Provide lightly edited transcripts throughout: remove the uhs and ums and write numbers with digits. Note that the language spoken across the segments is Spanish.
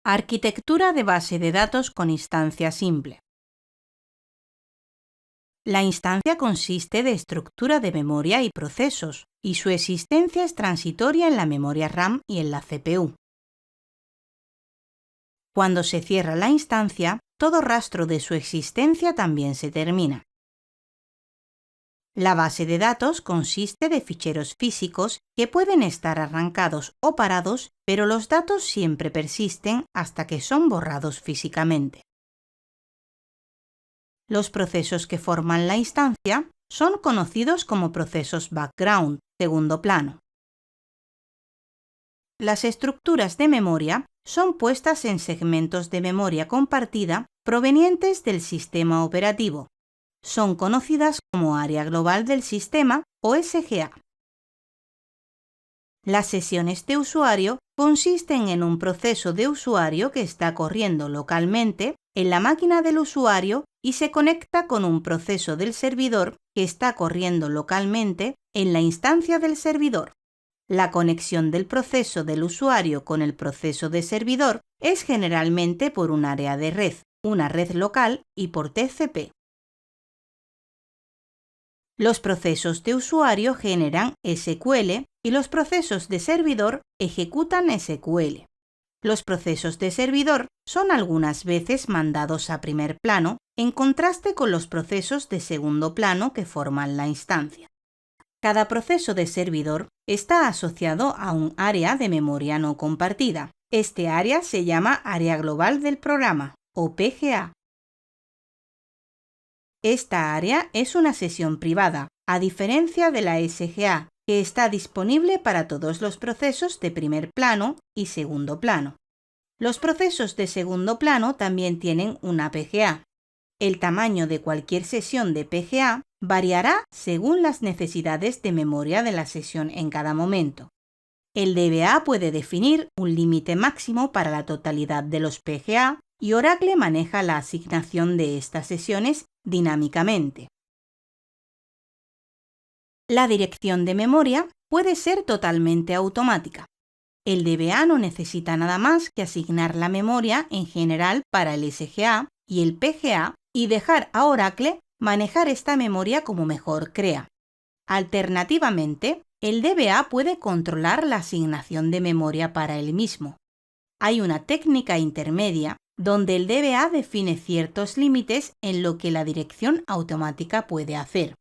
Arquitectura de base de datos con instancia simple. La instancia consiste de estructura de memoria y procesos, y su existencia es transitoria en la memoria RAM y en la CPU. Cuando se cierra la instancia, todo rastro de su existencia también se termina. La base de datos consiste de ficheros físicos que pueden estar arrancados o parados, pero los datos siempre persisten hasta que son borrados físicamente. Los procesos que forman la instancia son conocidos como procesos background, segundo plano. Las estructuras de memoria son puestas en segmentos de memoria compartida provenientes del sistema operativo. Son conocidas como área global del sistema o SGA. Las sesiones de usuario consisten en un proceso de usuario que está corriendo localmente en la máquina del usuario y se conecta con un proceso del servidor que está corriendo localmente en la instancia del servidor. La conexión del proceso del usuario con el proceso de servidor es generalmente por un área de red, una red local y por TCP. Los procesos de usuario generan SQL y los procesos de servidor ejecutan SQL. Los procesos de servidor son algunas veces mandados a primer plano en contraste con los procesos de segundo plano que forman la instancia. Cada proceso de servidor está asociado a un área de memoria no compartida. Este área se llama área global del programa, o PGA. Esta área es una sesión privada, a diferencia de la SGA, que está disponible para todos los procesos de primer plano y segundo plano. Los procesos de segundo plano también tienen una PGA. El tamaño de cualquier sesión de PGA variará según las necesidades de memoria de la sesión en cada momento. El DBA puede definir un límite máximo para la totalidad de los PGA y Oracle maneja la asignación de estas sesiones dinámicamente. La dirección de memoria puede ser totalmente automática. El DBA no necesita nada más que asignar la memoria en general para el SGA y el PGA y dejar a Oracle manejar esta memoria como mejor crea. Alternativamente, el DBA puede controlar la asignación de memoria para él mismo. Hay una técnica intermedia donde el DBA define ciertos límites en lo que la dirección automática puede hacer.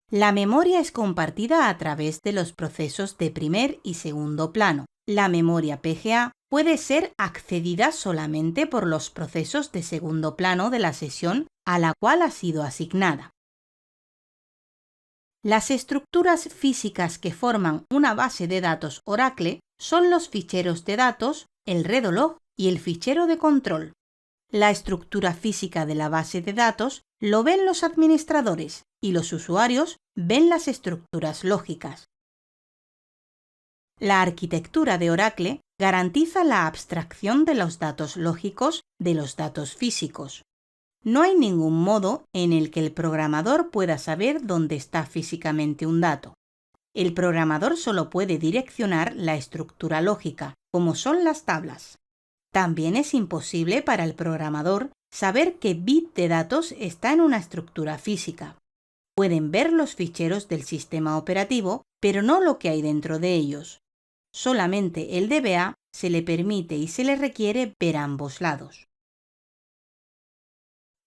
La memoria es compartida a través de los procesos de primer y segundo plano. La memoria PGA puede ser accedida solamente por los procesos de segundo plano de la sesión a la cual ha sido asignada. Las estructuras físicas que forman una base de datos Oracle son los ficheros de datos, el redolog y el fichero de control. La estructura física de la base de datos lo ven los administradores y los usuarios ven las estructuras lógicas. La arquitectura de Oracle garantiza la abstracción de los datos lógicos de los datos físicos. No hay ningún modo en el que el programador pueda saber dónde está físicamente un dato. El programador solo puede direccionar la estructura lógica, como son las tablas. También es imposible para el programador saber qué bit de datos está en una estructura física. Pueden ver los ficheros del sistema operativo, pero no lo que hay dentro de ellos. Solamente el DBA se le permite y se le requiere ver ambos lados.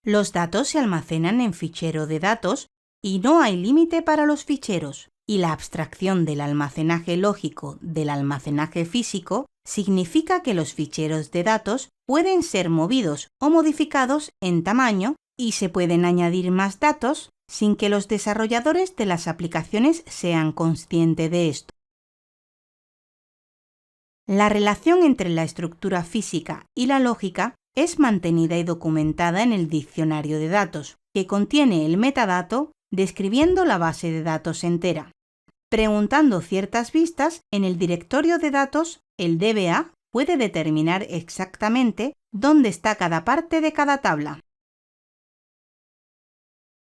Los datos se almacenan en fichero de datos y no hay límite para los ficheros, y la abstracción del almacenaje lógico del almacenaje físico significa que los ficheros de datos pueden ser movidos o modificados en tamaño y se pueden añadir más datos sin que los desarrolladores de las aplicaciones sean conscientes de esto. La relación entre la estructura física y la lógica es mantenida y documentada en el diccionario de datos, que contiene el metadato describiendo la base de datos entera. Preguntando ciertas vistas en el directorio de datos, el DBA puede determinar exactamente dónde está cada parte de cada tabla.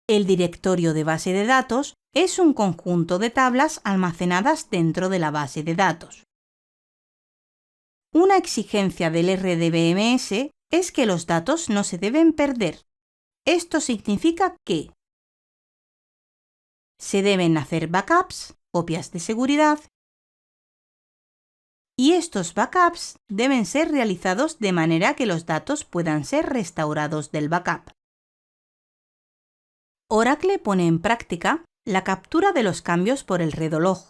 El directorio de base de datos es un conjunto de tablas almacenadas dentro de la base de datos. Una exigencia del RDBMS es que los datos no se deben perder. Esto significa que se deben hacer backups, copias de seguridad, y estos backups deben ser realizados de manera que los datos puedan ser restaurados del backup. Oracle pone en práctica la captura de los cambios por el redolog.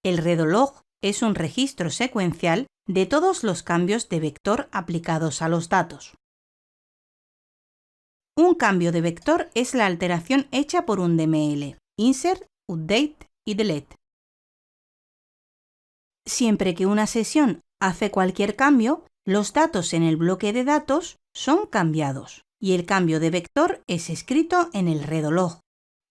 El redolog es un registro secuencial de todos los cambios de vector aplicados a los datos. Un cambio de vector es la alteración hecha por un DML, insert, update y delete. Siempre que una sesión hace cualquier cambio, los datos en el bloque de datos son cambiados y el cambio de vector es escrito en el redolog.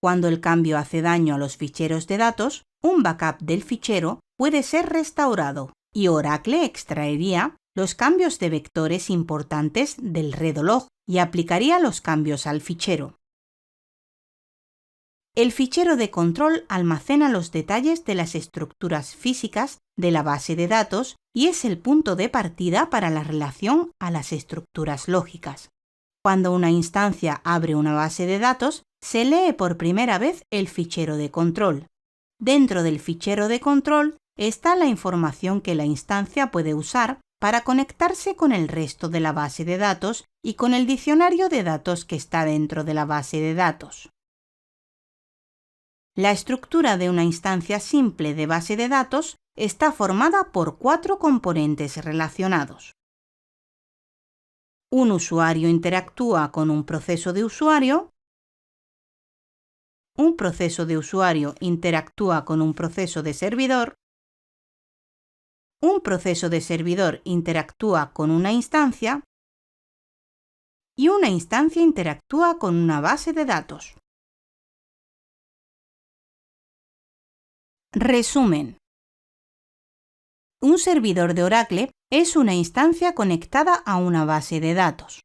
Cuando el cambio hace daño a los ficheros de datos, un backup del fichero puede ser restaurado y Oracle extraería los cambios de vectores importantes del redolog y aplicaría los cambios al fichero. El fichero de control almacena los detalles de las estructuras físicas de la base de datos y es el punto de partida para la relación a las estructuras lógicas. Cuando una instancia abre una base de datos, se lee por primera vez el fichero de control. Dentro del fichero de control está la información que la instancia puede usar para conectarse con el resto de la base de datos y con el diccionario de datos que está dentro de la base de datos. La estructura de una instancia simple de base de datos está formada por 4 componentes relacionados. Un usuario interactúa con un proceso de usuario. Un proceso de usuario interactúa con un proceso de servidor. Un proceso de servidor interactúa con una instancia. Y una instancia interactúa con una base de datos. Resumen. Un servidor de Oracle es una instancia conectada a una base de datos.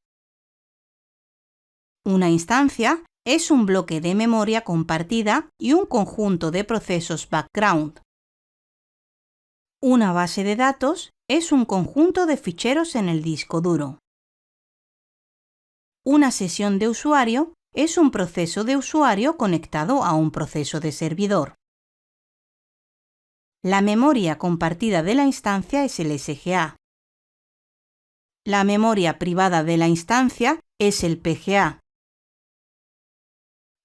Una instancia es un bloque de memoria compartida y un conjunto de procesos background. Una base de datos es un conjunto de ficheros en el disco duro. Una sesión de usuario es un proceso de usuario conectado a un proceso de servidor. La memoria compartida de la instancia es el SGA. La memoria privada de la instancia es el PGA.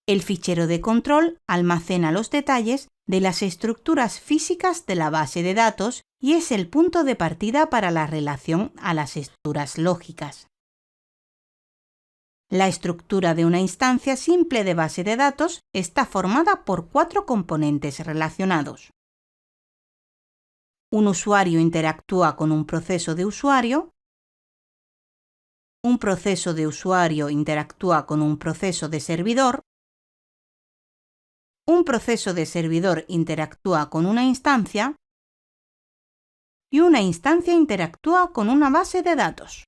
El fichero de control almacena los detalles de las estructuras físicas de la base de datos y es el punto de partida para la relación a las estructuras lógicas. La estructura de una instancia simple de base de datos está formada por 4 componentes relacionados. Un usuario interactúa con un proceso de usuario. Un proceso de usuario interactúa con un proceso de servidor. Un proceso de servidor interactúa con una instancia. Y una instancia interactúa con una base de datos.